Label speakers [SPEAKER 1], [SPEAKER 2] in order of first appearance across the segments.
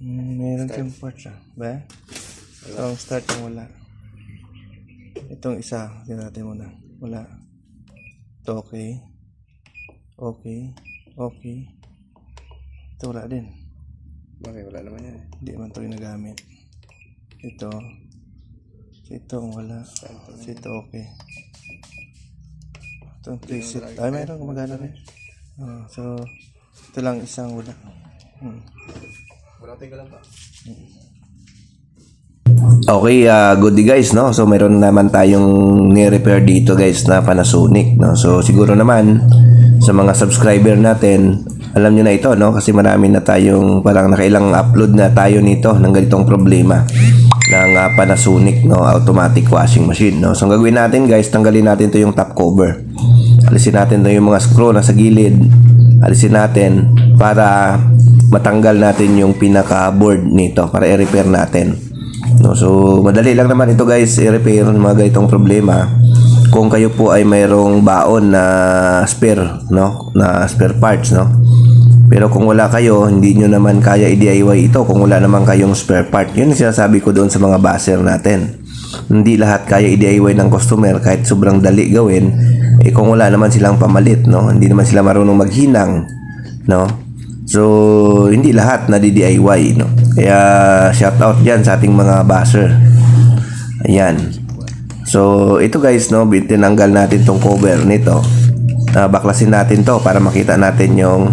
[SPEAKER 1] Meron siyang parts ba? Itong start yung wala. Itong isa, tingnan natin muna. Wala. Ito okay. Okay. Ito wala din.
[SPEAKER 2] Bakit wala naman yan?
[SPEAKER 1] Hindi man ito ginagamit. Ito wala. Ito okay. Itong preset. Ay, mayroon gumagana rin. So, ito lang isang wala.
[SPEAKER 2] Wala tayo lang pa.
[SPEAKER 3] Okay, good day guys, no? So meron naman tayong ni-repair dito guys na Panasonic, no? So siguro naman sa mga subscriber natin, alam niyo na ito, no? Kasi marami na tayong parang nakailang upload na tayo nito ng ganitong problema ng Panasonic, no? Automatic washing machine, no? So ang gagawin natin guys, tanggalin natin to yung top cover. Alisin natin to yung mga screw na sa gilid. Alisin natin para matanggal natin yung pinaka board nito para i-repair natin. No, so madali lang naman ito guys i-repair ng mga ganitong problema kung kayo po ay mayroong baon na spare, no, na spare parts, no. Pero kung wala kayo, hindi nyo naman kaya i-DIY ito kung wala naman kayong spare part. Yun yung sinasabi ko doon sa mga buzzer natin. Hindi lahat kaya i-DIY ng customer kahit sobrang dali gawin. Kung wala naman silang pamalit, no, hindi naman sila marunong maghinang, no. So, hindi lahat na DIY, no? Kaya, shout out dyan sa ating mga buzzer. Ayan. So, ito guys, no? Tinanggal natin tong cover nito. Baklasin natin to para makita natin yung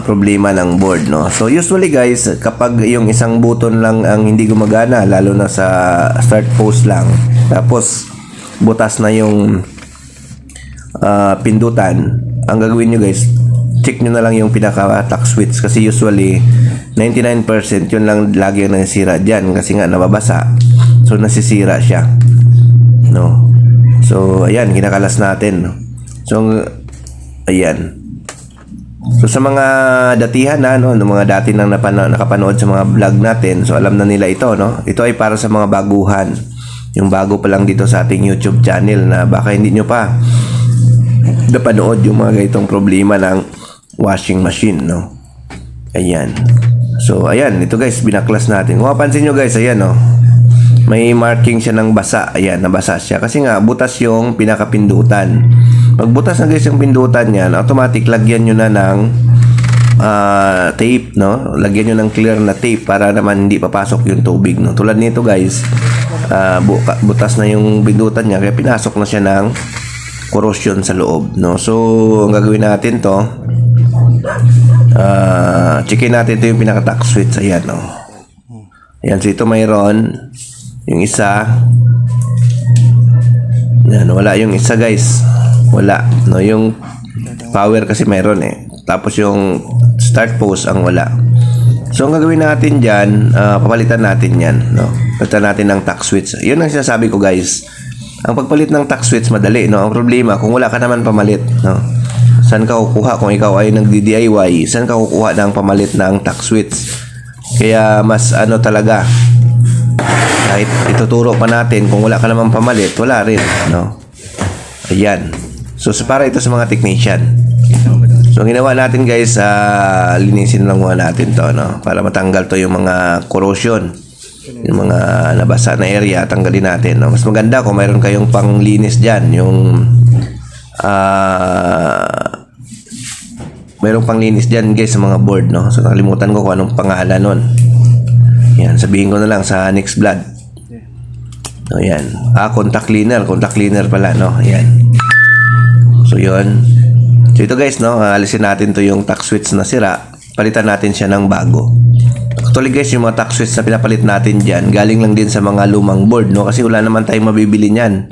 [SPEAKER 3] problema ng board, no? So, usually guys, kapag yung isang button lang ang hindi gumagana, lalo na sa start post lang, tapos butas na yung pindutan, ang gagawin nyo guys, check nyo na lang yung pinaka-tack switch kasi usually 99% yun lang lagi yung nasisira dyan kasi nga nababasa, so nasisira siya, no. So ayan, kinakalas natin, no? So ayan, so sa mga datihan na, no, mga dati nang nakapanood sa mga vlog natin, so alam na nila ito, no. Ito ay para sa mga baguhan, yung bago pa lang dito sa ating YouTube channel na baka hindi nyo pa napanood yung mga ganitong problema ng washing machine, no. Ayan. So ayan, ito guys, binaklas natin. Kung mapansin nyo guys, ayan, no, may marking siya ng basa. Ayan, nabasa siya kasi nga butas yung pinakapindutan. Pag butas na guys yung pindutan yan, automatic lagyan nyo na ng tape, no. Lagyan nyo ng clear na tape para naman hindi papasok yung tubig, no. Tulad nito guys, butas na yung pindutan niya kaya pinasok na siya ng corrosion sa loob, no. So ang gagawin natin to, checkin natin ito yung pinaka-tack switch. Ayan, no. Ayan, so ito mayroon yung isa. Ayan, wala yung isa guys, wala, no. Yung power kasi mayroon tapos yung start post ang wala. So ang gagawin natin dyan, papalitan natin yan, no. Palitan natin ng tack switch. Yun ang sinasabi ko guys, ang pagpalit ng tack switch madali, no. Ang problema kung wala ka naman pamalit, no, saan ka kukuha kung ikaw ay nagdi-DIY? Saan ka kukuha ng pamalit ng tack switch? Kaya mas ano talaga, kahit ituturo pa natin, kung wala ka naman pamalit, wala rin, no. Ayan. So para ito sa mga technician. So ginawa natin guys, linisin lang muna natin to, no, para matanggal to yung mga corrosion, yung mga nabasa na area, tanggalin natin, no. Mas maganda kung mayroon kayong panglinis dyan, yung mayroong panglinis dyan guys sa mga board, no. So nakalimutan ko kung anong pangalan nun. Yan, sabihin ko na lang sa Next Blood. So yan, contact cleaner pala, no. Yan. So yun. So ito guys, no, alisin natin to yung tack switch na sira, palitan natin siya ng bago. Actually guys, yung mga tack switch na pinapalit natin dyan, galing lang din sa mga lumang board, no, kasi wala naman tayong mabibili niyan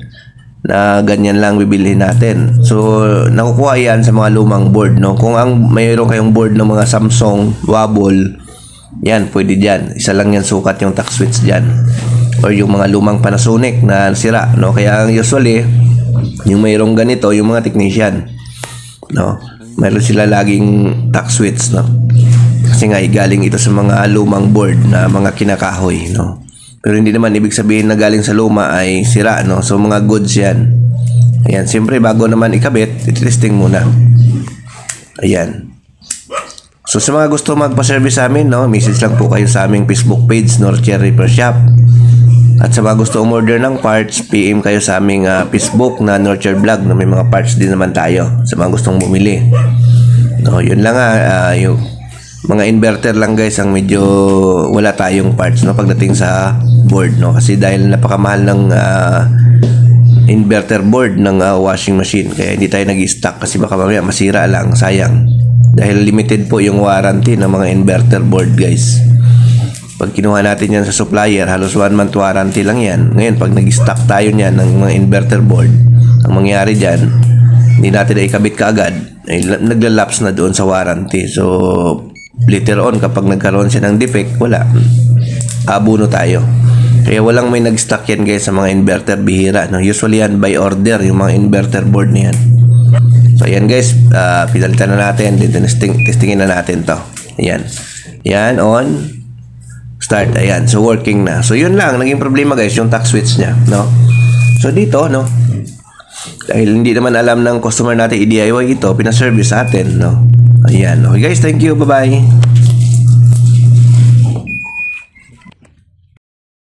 [SPEAKER 3] na ganyan lang bibilhin natin. So nakukuha yan sa mga lumang board, no. Kung mayroon kayong board ng mga Samsung, Wobble, yan, pwede dyan. Isa lang yan sukat yung tack switch dyan. Or yung mga lumang Panasonic na sira, no. Kaya usually yung mayroong ganito, yung mga technician, no, mayroon sila laging tack switch, no, kasi nga galing ito sa mga lumang board na mga kinakahoy, no. Pero hindi naman ibig sabihin na galing sa luma ay sira, no. So mga goods yan. Ayan, siyempre bago naman ikabit, itesting muna. Ayan. So sa mga gusto magpa-service sa amin, no, message lang po kayo sa aming Facebook page, Nurture Repair Shop. At sa mga gusto umorder ng parts, PM kayo sa aming Facebook na Nurture Vlog, na may mga parts din naman tayo sa mga gustong bumili. No, yun lang yung mga inverter lang guys ang medyo wala tayong parts, no, pagdating sa board, no, kasi dahil napakamahal ng inverter board ng washing machine, kaya hindi tayo nag-stock kasi baka mamaya masira lang, sayang, dahil limited po yung warranty ng mga inverter board guys. Pag kinuha natin yan sa supplier, halos 1 month warranty lang yan. Ngayon pag nag-stock tayo niyan ng mga inverter board, ang mangyari dyan, hindi natin na ikabit kaagad, ay naglalapse na doon sa warranty. So later on, kapag nagkaroon siya ng defect, wala, abuno tayo. Kaya walang may nag-stock yan guys sa mga inverter, bihira, no? Usually yan by order yung mga inverter board niyan. So ayan guys, pinalitan na natin, testingin na natin to. Ayan, yan on, start, ayan, so working na. So yun lang, naging problema guys yung tack switch nya, no? So dito, no, dahil hindi naman alam ng customer natin i-DIY ito, pinaservice sa atin, no? Ayan, okay guys, thank you, bye bye.